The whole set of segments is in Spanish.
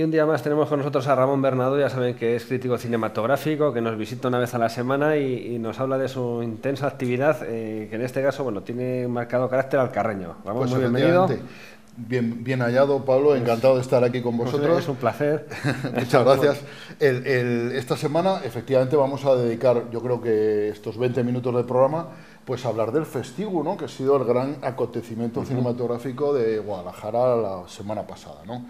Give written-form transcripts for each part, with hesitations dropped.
un día más tenemos con nosotros a Ramón Bernado, ya saben que es crítico cinematográfico, que nos visita una vez a la semana y nos habla de su intensa actividad, que en este caso, bueno, tiene un marcado carácter alcarreño. Ramón, Pues muy bienvenido. Bien hallado, Pablo, encantado de estar aquí con vosotros. Es un placer. Muchas gracias. Esta semana, efectivamente, vamos a dedicar, yo creo que estos 20 minutos del programa, pues a hablar del Festigu, ¿no? Que ha sido el gran acontecimiento cinematográfico de Guadalajara la semana pasada, ¿no?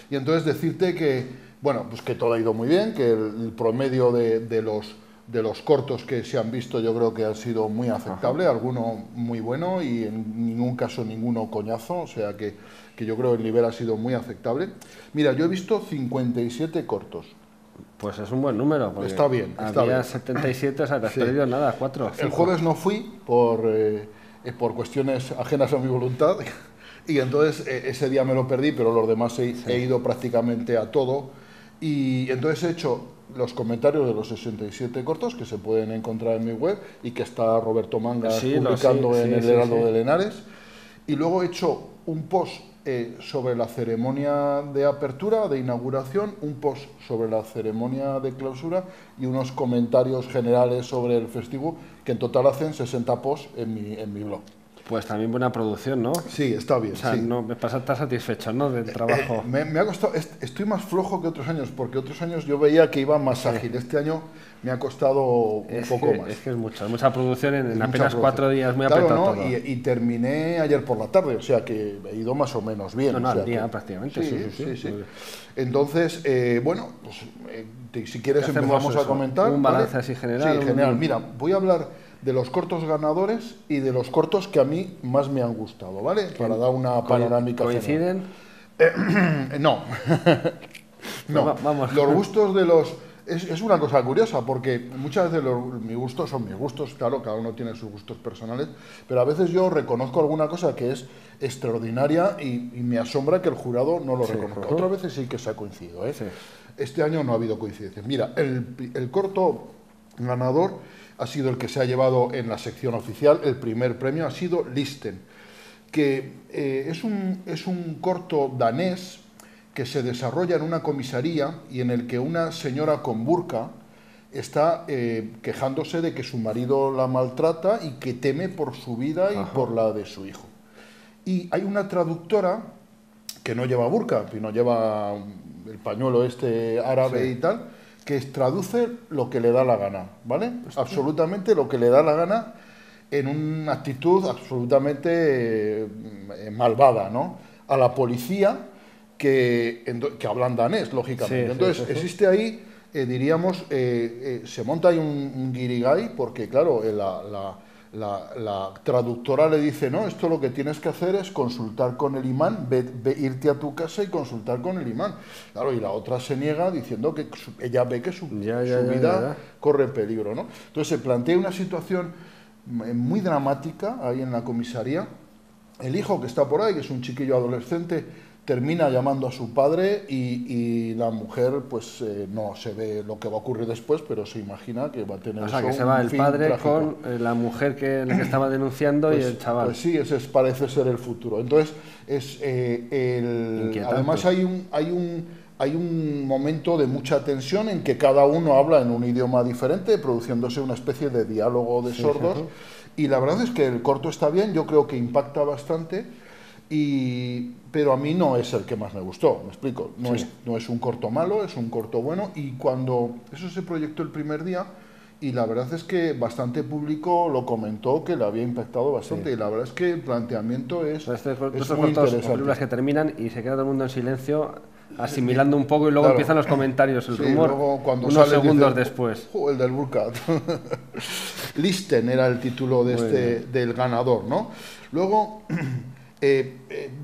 Y entonces decirte que, bueno, pues que todo ha ido muy bien, que el promedio de los cortos que se han visto yo creo que ha sido muy aceptable, alguno muy bueno y en ningún caso ninguno coñazo, o sea que yo creo que el nivel ha sido muy aceptable. Mira, yo he visto 57 cortos. Pues es un buen número. Está bien. Había 77, o sea, te has perdido nada, 4. El jueves no fui por cuestiones ajenas a mi voluntad y entonces ese día me lo perdí, pero los demás he ido prácticamente a todo y entonces he hecho los comentarios de los 67 cortos que se pueden encontrar en mi web y que está Roberto Mangas publicando en el Heraldo de Lenares, y luego he hecho un post sobre la ceremonia de apertura, de inauguración, un post sobre la ceremonia de clausura y unos comentarios generales sobre el festivo, que en total hacen 60 posts en mi blog. Pues también buena producción, ¿no? Sí, está bien. O sea, sí. no, me pasa estar satisfecho, ¿no? Del trabajo. Me ha costado, estoy más flojo que otros años, porque otros años yo veía que iba más ágil. Este año me ha costado un poco más. Es que es mucha producción en apenas 4 días, muy apretado todo. Y terminé ayer por la tarde, o sea que he ido más o menos bien. No, o sea al día prácticamente. Sí. Entonces, bueno, pues, si quieres empezamos a comentar. Un balance así general. Sí, general. Mira, voy a hablar de los cortos ganadores y de los cortos que a mí más me han gustado, ¿vale? Para dar una panorámica. ¿Coinciden? No. No. Vamos. Los gustos de los... Es una cosa curiosa, porque muchas veces mis gustos son mis gustos, claro, cada uno tiene sus gustos personales, pero a veces yo reconozco alguna cosa que es extraordinaria y me asombra que el jurado no lo reconozca. Otras veces sí que se ha coincidido, ¿eh? Sí. Este año no ha habido coincidencia. Mira, el corto ganador ha sido el que se ha llevado en la sección oficial, el primer premio ha sido Listen, que es un corto danés que se desarrolla en una comisaría y en el que una señora con burka está quejándose de que su marido la maltrata y que teme por su vida y por la de su hijo. Y hay una traductora que no lleva burka, sino lleva el pañuelo este árabe y tal, que traduce lo que le da la gana, ¿vale? Absolutamente lo que le da la gana en una actitud absolutamente malvada, ¿no? A la policía que hablan danés, lógicamente. Entonces, existe ahí, diríamos, se monta ahí un guirigay, porque, claro, la traductora le dice, no, esto lo que tienes que hacer es consultar con el imán, irte a tu casa y consultar con el imán. Claro, y la otra se niega diciendo que ella ve que su vida corre peligro, ¿no? Entonces se plantea una situación muy dramática ahí en la comisaría. El hijo que está por ahí, que es un chiquillo adolescente, termina llamando a su padre y la mujer pues no se ve lo que va a ocurrir después, pero se imagina que va a tener que se va el padre trágico con la mujer que estaba denunciando pues, y el chaval. Pues sí, ese parece ser el futuro. Entonces, además hay un momento de mucha tensión en que cada uno habla en un idioma diferente, produciéndose una especie de diálogo de sordos. Y la verdad es que el corto está bien, yo creo que impacta bastante. Pero a mí no es el que más me gustó, me explico, no es un corto malo, es un corto bueno, y cuando eso se proyectó el primer día, y la verdad es que bastante público lo comentó que le había impactado bastante, y la verdad es que el planteamiento es muy interesante. Películas que terminan y se queda todo el mundo en silencio, asimilando un poco, y luego empiezan los comentarios, el rumor, luego cuando unos segundos después. El del Burkhardt. Listen era el título del ganador, ¿no? Luego...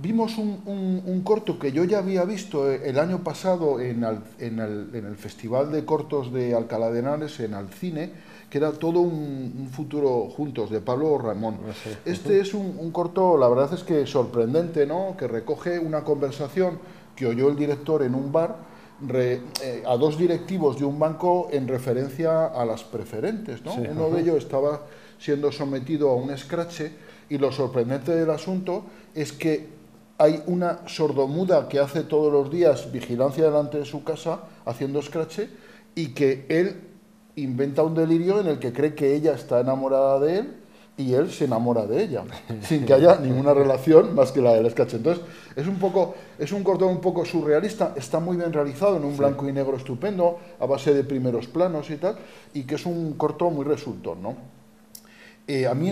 vimos un corto que yo ya había visto el año pasado en el Festival de Cortos de Alcalá de Henares, en Alcine, que era todo un futuro juntos, de Pablo Ramón. Este es un corto, la verdad es que sorprendente, ¿no? Que recoge una conversación que oyó el director en un bar a dos directivos de un banco en referencia a las preferentes, ¿no? Uno de ellos estaba siendo sometido a un escrache y lo sorprendente del asunto es que hay una sordomuda que hace todos los días vigilancia delante de su casa haciendo scratch y que él inventa un delirio en el que cree que ella está enamorada de él y él se enamora de ella, sin que haya ninguna relación más que la del scratch. Entonces, es un corto un poco surrealista, está muy bien realizado, en un blanco y negro estupendo, a base de primeros planos y tal, y que es un corto muy resultón, ¿no? A mí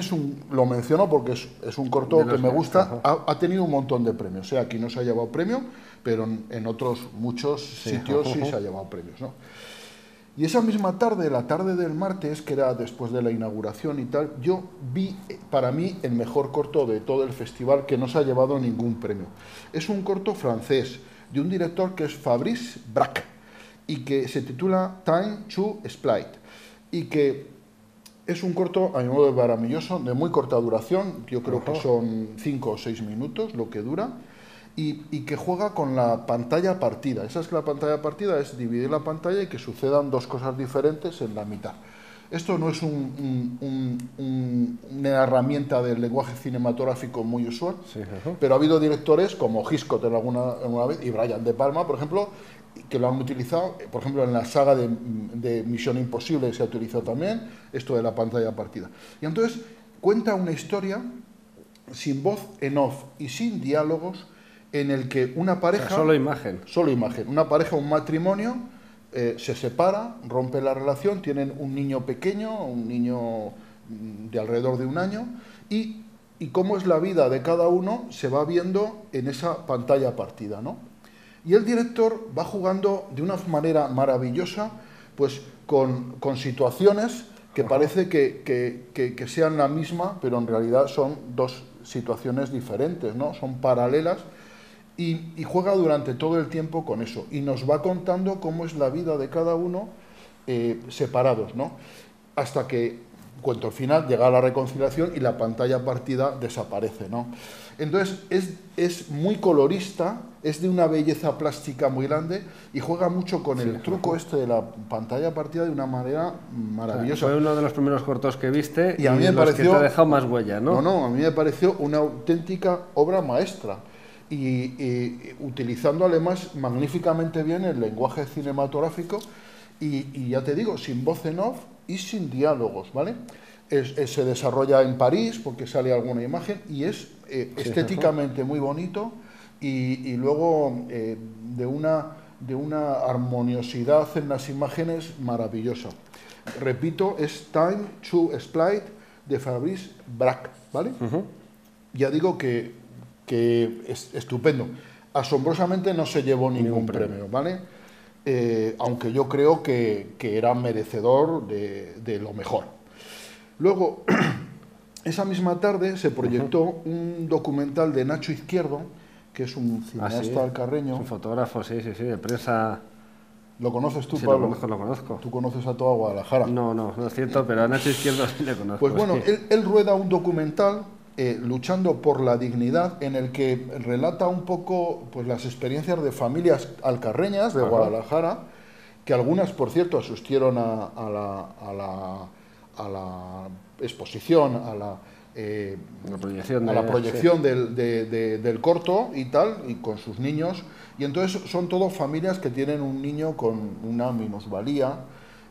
lo menciono porque es un corto que me gusta, ha tenido un montón de premios, aquí no se ha llevado premio, pero en otros muchos sitios sí se ha llevado premios, ¿no? Y esa misma tarde, la tarde del martes, que era después de la inauguración y tal, yo vi para mí el mejor corto de todo el festival que no se ha llevado ningún premio. Es un corto francés de un director que es Fabrice Braque y que se titula Time to Split y que es un corto, a mi modo de maravilloso, de muy corta duración, yo creo que son 5 o 6 minutos lo que dura, y que juega con la pantalla partida. Esa es que la pantalla partida es dividir la pantalla y que sucedan dos cosas diferentes en la mitad. Esto no es una herramienta del lenguaje cinematográfico muy usual, pero ha habido directores como Hitchcock alguna vez y Brian De Palma, por ejemplo, que lo han utilizado, por ejemplo, en la saga de Misión Imposible se ha utilizado también esto de la pantalla partida. Y entonces cuenta una historia sin voz en off y sin diálogos, en el que una pareja... O sea, solo imagen. Solo imagen. Una pareja, un matrimonio, se separa, rompe la relación, tienen un niño pequeño, un niño de alrededor de 1 año, y cómo es la vida de cada uno se va viendo en esa pantalla partida, ¿no? Y el director va jugando de una manera maravillosa, pues con situaciones que parece que sean la misma, pero en realidad son dos situaciones diferentes, ¿no? Son paralelas. Y juega durante todo el tiempo con eso. Y nos va contando cómo es la vida de cada uno separados, ¿no? Hasta que, cuento al final, llega la reconciliación y la pantalla partida desaparece, ¿no? Entonces, es muy colorista, es de una belleza plástica muy grande y juega mucho con el truco este de la pantalla partida de una manera maravillosa. Fue uno de los primeros cortos que viste y a mí me pareció, que te ha dejado más huella, ¿no? No, a mí me pareció una auténtica obra maestra. Y utilizando además magníficamente bien el lenguaje cinematográfico y ya te digo, sin voz en off y sin diálogos, ¿vale? Se desarrolla en París porque sale alguna imagen y es estéticamente muy bonito y luego de una armoniosidad en las imágenes maravillosa. Repito, es Time to Split de Fabrice Braque, ¿vale? Ya digo que es estupendo. Asombrosamente no se llevó ningún premio, ¿vale? Aunque yo creo que era merecedor de lo mejor. Luego, esa misma tarde se proyectó un documental de Nacho Izquierdo, que es un cineasta alcarreño. Es un fotógrafo, sí, de prensa. ¿Lo conoces tú, sí, Pablo? Lo conozco. ¿Tú conoces a toda Guadalajara? No es cierto, pero a Nacho Izquierdo sí le conozco. Pues bueno, sí. él rueda un documental luchando por la dignidad, en el que relata un poco pues, las experiencias de familias alcarreñas de Guadalajara, que algunas, por cierto, asistieron a la exposición, a la proyección del corto y tal, y con sus niños. Y entonces son todas familias que tienen un niño con una minusvalía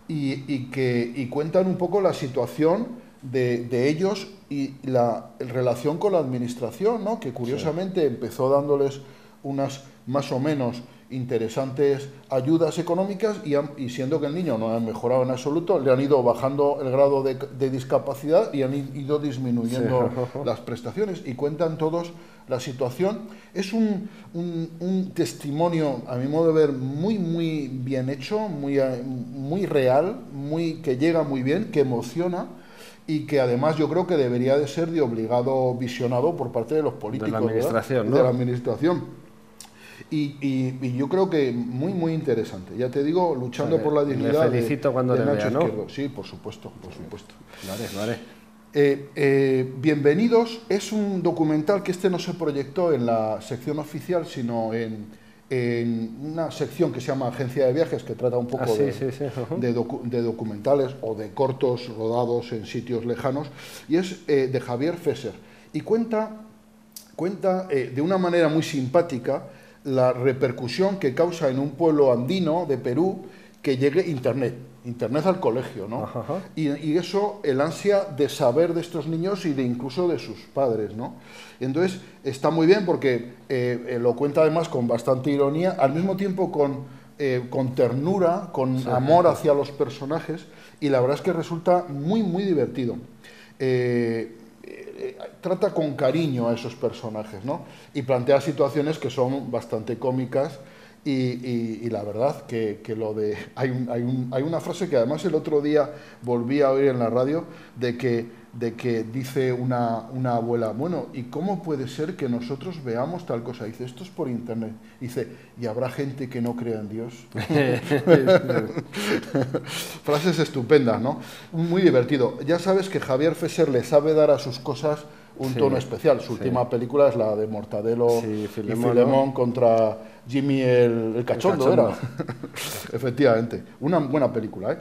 y cuentan un poco la situación de ellos y la relación con la administración, ¿no? Que curiosamente empezó dándoles unas más o menos interesantes ayudas económicas y siendo que el niño no ha mejorado en absoluto, le han ido bajando el grado de discapacidad y han ido disminuyendo las prestaciones y cuentan todos la situación. Es un testimonio, a mi modo de ver, muy bien hecho, muy real, que llega muy bien, que emociona y que además yo creo que debería de ser de obligado visionado por parte de los políticos, de la administración, ¿no? De la administración. Y yo creo que muy interesante. Ya te digo, luchando por la dignidad. Le felicito cuando le Nacho vea, ¿no? Izquierdo. Sí, por supuesto. Lo haré. Bienvenidos es un documental que no se proyectó en la sección oficial, sino en una sección que se llama Agencia de Viajes, que trata un poco de documentales o de cortos rodados en sitios lejanos, y es de Javier Fesser. Y cuenta cuenta de una manera muy simpática la repercusión que causa en un pueblo andino de Perú que llegue Internet al colegio, ¿no? Ajá. Y eso, el ansia de saber de estos niños y de incluso de sus padres, ¿no? Y entonces está muy bien porque lo cuenta además con bastante ironía, al mismo tiempo con ternura, con amor hacia los personajes, y la verdad es que resulta muy, muy divertido. Trata con cariño a esos personajes, ¿no? Y plantea situaciones que son bastante cómicas. Y la verdad que lo de... Hay una frase que además el otro día volví a oír en la radio de que dice una abuela, bueno, ¿y cómo puede ser que nosotros veamos tal cosa? Dice, esto es por internet. Dice, ¿y habrá gente que no crea en Dios? Frases estupendas, ¿no? Muy divertido. Ya sabes que Javier Fesser le sabe dar a sus cosas un tono especial. Su última película es la de Mortadelo y Filemón contra Jimmy el cachondo, era. Efectivamente, una buena película, ¿eh?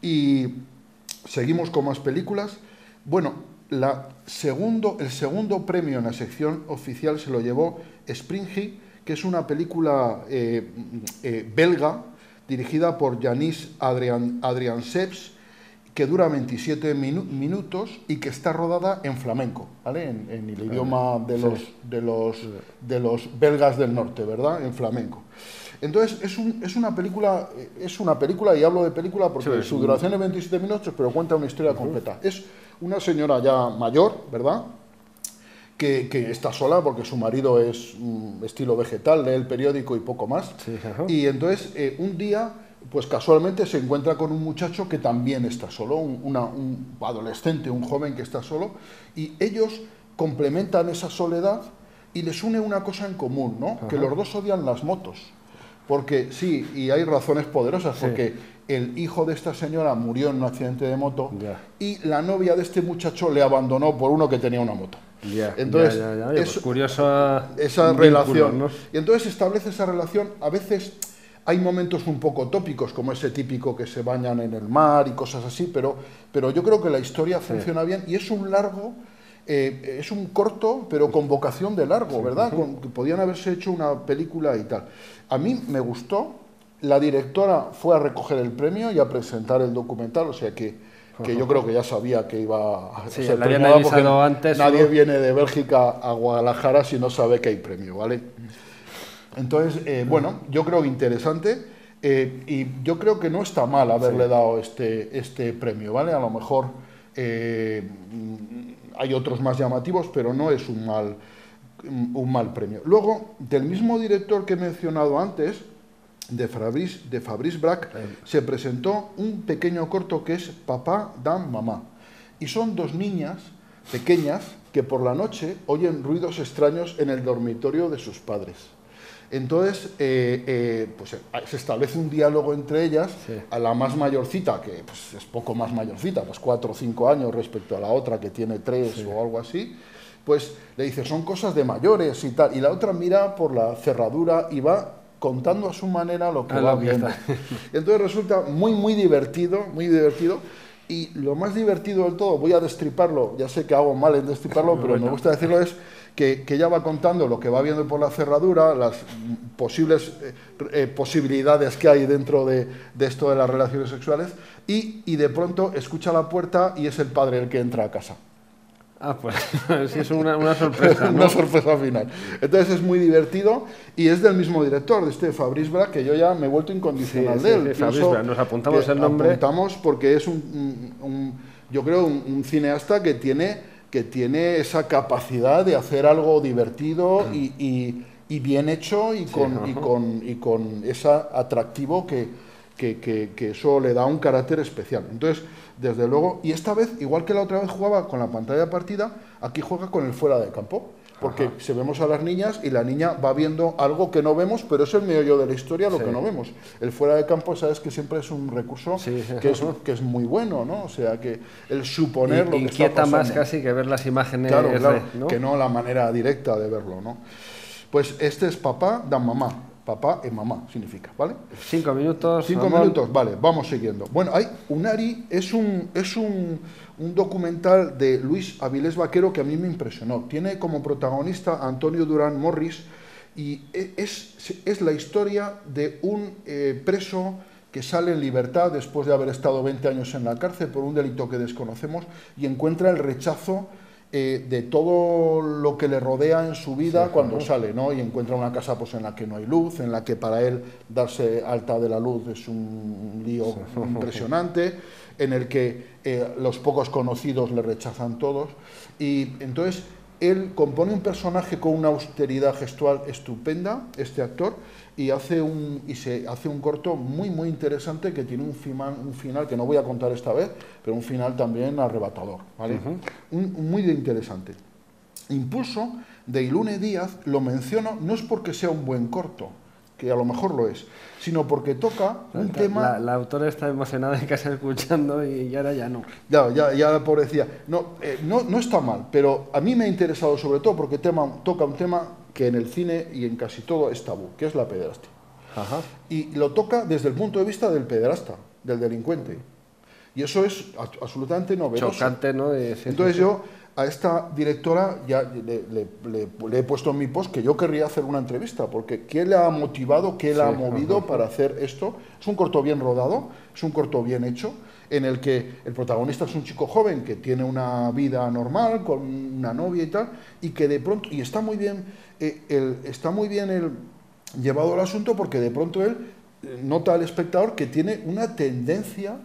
Y seguimos con más películas. Bueno, el segundo premio en la sección oficial se lo llevó Springy, que es una película belga dirigida por Yanis Adriansens, que dura 27 minutos y que está rodada en flamenco, ¿vale? En el idioma de los belgas del norte, ¿verdad? En flamenco. Entonces, es una película, y hablo de película porque su duración es 27 minutos, pero cuenta una historia completa. Es una señora ya mayor, ¿verdad?, que está sola porque su marido es estilo vegetal, lee el periódico y poco más. Y entonces, un día, pues casualmente se encuentra con un muchacho que también está solo, un adolescente, un joven que está solo, y ellos complementan esa soledad y les une una cosa en común, ¿no? Que los dos odian las motos. Porque sí, y hay razones poderosas, porque el hijo de esta señora murió en un accidente de moto y la novia de este muchacho le abandonó por uno que tenía una moto. Entonces, pues curiosa esa relación, ¿no? Y entonces establece esa relación. A veces hay momentos un poco tópicos, como ese típico que se bañan en el mar y cosas así, pero yo creo que la historia funciona bien y es un largo... es un corto, pero con vocación de largo, ¿verdad? Que podían haberse hecho una película y tal. A mí me gustó. La directora fue a recoger el premio y a presentar el documental, o sea que yo creo que ya sabía que iba a ser premiada, porque antes, nadie viene de Bélgica a Guadalajara si no sabe que hay premio, ¿vale? Entonces, bueno, yo creo interesante. Y yo creo que no está mal haberle dado este premio, ¿vale? A lo mejor hay otros más llamativos, pero no es un mal premio. Luego, del mismo director que he mencionado antes, de Fabrice Brac, se presentó un pequeño corto que es Papá dan Mamá. Y son dos niñas pequeñas que por la noche oyen ruidos extraños en el dormitorio de sus padres. Entonces, pues se establece un diálogo entre ellas. A la más mayorcita, que pues, es poco más mayorcita, pues 4 o 5 años respecto a la otra que tiene 3 o algo así, pues le dice, son cosas de mayores y tal. Y la otra mira por la cerradura y va contando a su manera lo que va viendo. Entonces resulta muy, muy divertido, muy divertido. Y lo más divertido del todo, voy a destriparlo, ya sé que hago mal en destriparlo, pero me gusta decirlo, es que ella va contando lo que va viendo por la cerradura, las posibles posibilidades que hay dentro de esto de las relaciones sexuales, y de pronto escucha la puerta y es el padre el que entra a casa. Ah, pues sí, es una sorpresa, ¿no? Una sorpresa final. Entonces es muy divertido y es del mismo director, de este Fabrice Brac, que yo ya me he vuelto incondicional de él. Fabrice Brac, nos apuntamos el nombre. Apuntamos porque es yo creo, un cineasta que tiene esa capacidad de hacer algo divertido y bien hecho y con ese atractivo que eso le da un carácter especial. Entonces, desde luego, y esta vez, igual que la otra vez jugaba con la pantalla partida, aquí juega con el fuera de campo, porque si vemos a las niñas y la niña va viendo algo que no vemos, pero es el meollo de la historia lo que no vemos. El fuera de campo, sabes que siempre es un recurso que es muy bueno, ¿no? O sea, que el suponer lo que está pasando. Inquieta más casi que ver las imágenes, claro, ¿no? Que no la manera directa de verlo, ¿no? Pues este es Papá dan Mamá. Papá e mamá significa, ¿vale? 5 minutos. 5 minutos, vale, vamos siguiendo. Bueno, Unari es un documental de Luis Avilés Vaquero que a mí me impresionó. Tiene como protagonista a Antonio Durán Morris y es la historia de un preso que sale en libertad después de haber estado 20 años en la cárcel por un delito que desconocemos y encuentra el rechazo de todo lo que le rodea en su vida cuando sale, ¿no? Y encuentra una casa pues en la que no hay luz, en la que para él darse alta de la luz es un lío impresionante, en el que los pocos conocidos le rechazan todos, y entonces él compone un personaje con una austeridad gestual estupenda, este actor, y se hace un corto muy muy interesante que tiene un final que no voy a contar esta vez, pero un final también arrebatador, ¿vale? Muy interesante. Impulso, de Ilune Díaz, lo menciono no es porque sea un buen corto, que a lo mejor lo es, sino porque toca un tema... La autora está emocionada en casa escuchando y ahora ya no. Ya pobrecía. No está mal, pero a mí me ha interesado sobre todo porque toca un tema que en el cine y en casi todo es tabú, que es la pederastia. Ajá. Y lo toca desde el punto de vista del pederasta, del delincuente. Y eso es absolutamente novedoso. Chocante, ¿no? Entonces yo a esta directora ya le he puesto en mi post que yo querría hacer una entrevista, porque ¿qué le ha motivado, qué le ha movido para hacer esto? Es un corto bien rodado, es un corto bien hecho, en el que el protagonista es un chico joven que tiene una vida normal, con una novia y tal, y que de pronto, y está muy bien llevado al asunto, porque de pronto él nota al espectador que tiene una tendencia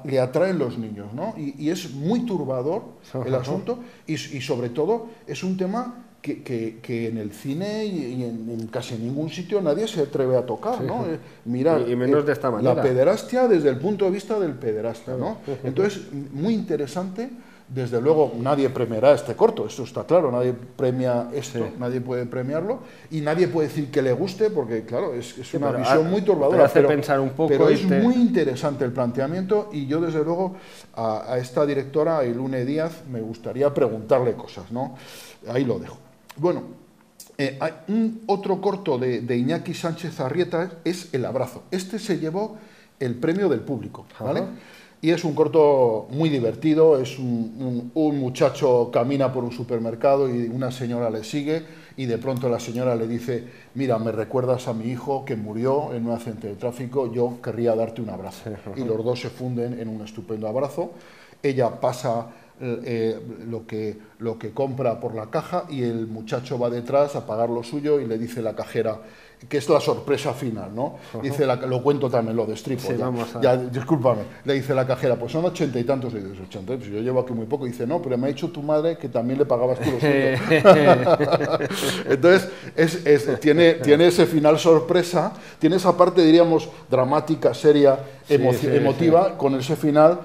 le atraen los niños, ¿no? Y es muy turbador el asunto y sobre todo es un tema que en el cine y en casi ningún sitio nadie se atreve a tocar, ¿no? Mirar y menos de esta manera. La pederastia desde el punto de vista del pederasta, ¿no? Entonces, muy interesante. Desde luego nadie premiará este corto, esto está claro, nadie premia esto, nadie puede premiarlo y nadie puede decir que le guste porque claro, es una visión muy turbadora, pero pensar un poco pero es muy interesante el planteamiento y yo desde luego a esta directora, a Ilune Díaz, me gustaría preguntarle cosas, ¿no? Ahí lo dejo. Bueno, hay otro corto de Iñaki Sánchez Arrieta es El abrazo. Este se llevó el premio del público, ¿vale? Y es un corto muy divertido, es un muchacho camina por un supermercado y una señora le sigue y de pronto la señora le dice, mira, me recuerdas a mi hijo que murió en un accidente de tráfico, yo querría darte un abrazo. Y los dos se funden en un estupendo abrazo. Ella pasa lo que compra por la caja y el muchacho va detrás a pagar lo suyo y le dice la cajera, que es la sorpresa final, ¿no? Dice lo cuento también, lo destripo. Sí, discúlpame. Le dice la cajera, pues son 80 y tantos. Y dices, 80, pues yo llevo aquí muy poco. Y dice, no, pero me ha dicho tu madre que también le pagabas tú lo suyo. Entonces, tiene ese final sorpresa, tiene esa parte, diríamos, dramática, seria, emotiva, con ese final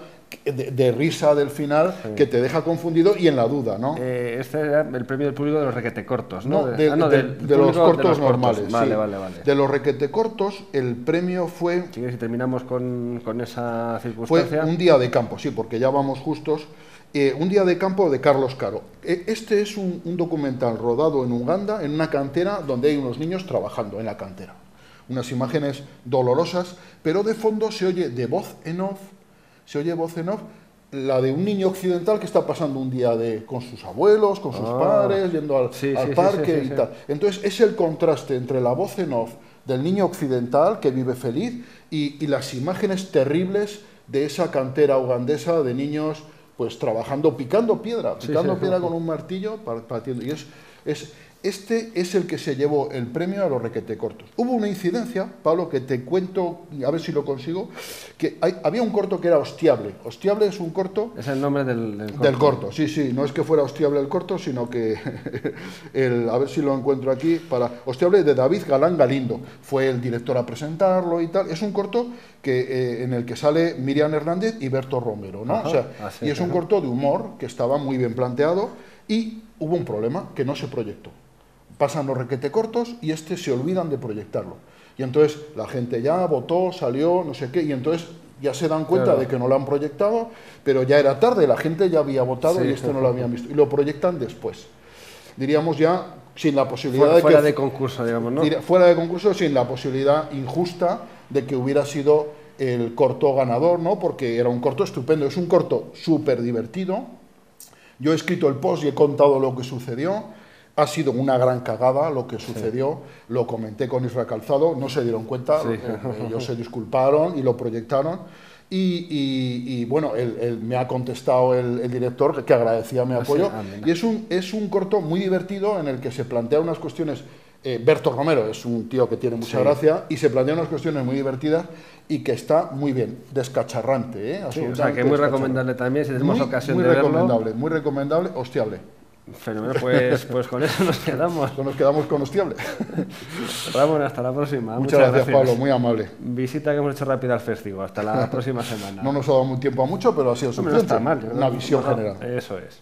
de risa del final que te deja confundido y en la duda, ¿no? Este era el premio del público de los requetecortos, ¿no? De los cortos normales. Vale. De los requetecortos, el premio fue... Si terminamos con esa circunstancia... Fue Un día de campo, sí, porque ya vamos justos. Un día de campo de Carlos Caro. Este es un documental rodado en Uganda, en una cantera donde hay unos niños trabajando en la cantera. Unas imágenes dolorosas, pero de fondo se oye voz en off la de un niño occidental que está pasando un día con sus abuelos, con sus padres, yendo al parque y tal. Entonces es el contraste entre la voz en off del niño occidental que vive feliz y las imágenes terribles de esa cantera ugandesa de niños pues trabajando, picando piedra con un martillo, partiendo. Y este es el que se llevó el premio a los requetecortos. Hubo una incidencia, Pablo, que te cuento, a ver si lo consigo, que había un corto que era Hostiable. Hostiable es un corto... Es el nombre del corto. Del corto, sí. No es que fuera Hostiable el corto, sino que... a ver si lo encuentro aquí. Hostiable de David Galán Galindo. Fue el director a presentarlo y tal. Es un corto en el que sale Miriam Hernández y Berto Romero, ¿no? Y es un corto de humor que estaba muy bien planteado y hubo un problema que no se proyectó. Pasan los requetecortos y se olvidan de proyectarlo. Y entonces la gente ya votó, salió, no sé qué, y entonces ya se dan cuenta de que no lo han proyectado, pero ya era tarde, la gente ya había votado y no lo habían visto. Y lo proyectan después. diríamos ya, sin la posibilidad fuera de de concurso, digamos, ¿no? Fuera de concurso, sin la posibilidad injusta de que hubiera sido el corto ganador, ¿no? Porque era un corto estupendo, es un corto súper divertido. Yo he escrito el post y he contado lo que sucedió. Ha sido una gran cagada lo que sucedió, lo comenté con Isra Calzado, no se dieron cuenta, ellos se disculparon y lo proyectaron. Y bueno, me ha contestado el director que agradecía mi apoyo. Y es un corto muy divertido en el que se plantea unas cuestiones. Berto Romero es un tío que tiene mucha gracia y se plantea unas cuestiones muy divertidas y que está muy bien, descacharrante, ¿eh? Sí, o sea, que es muy recomendable también, si tenemos ocasión de verlo. Muy recomendable, hostiable. Fenomenal, pues con eso nos quedamos. Nos quedamos con hostiable. Ramón, hasta la próxima. Muchas gracias, Pablo, muy amable. Visita que hemos hecho rápida al festival, hasta la próxima semana. No nos ha dado muy tiempo a mucho, pero ha sido suficiente. No está mal. Una visión general. Eso es.